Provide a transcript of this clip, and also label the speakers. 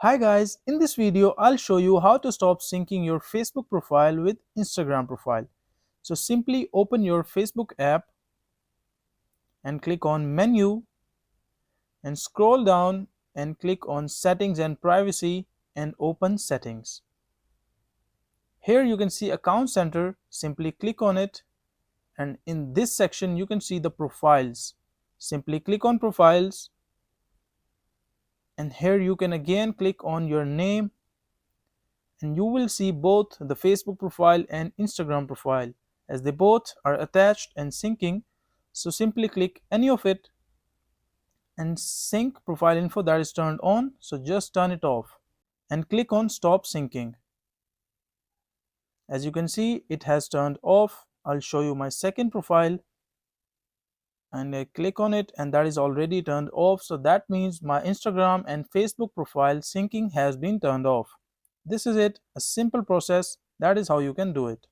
Speaker 1: Hi guys, in this video I'll show you how to stop syncing your Facebook profile with Instagram profile. So simply open your Facebook app and click on menu and scroll down and click on settings and privacy and open settings. Here you can see account center, simply click on it, and in this section you can see the profiles. Simply click on profiles, and here you can again click on your name, and you will see both the Facebook profile and Instagram profile as they both are attached and syncing. So simply click any of it, and sync profile info that is turned on, so just turn it off and click on stop syncing. As you can see, it has turned off. I'll show you my second profile, and I click on it and that is already turned off, so that means my Instagram and Facebook profile syncing has been turned off. This is it, a simple process. That is how you can do it.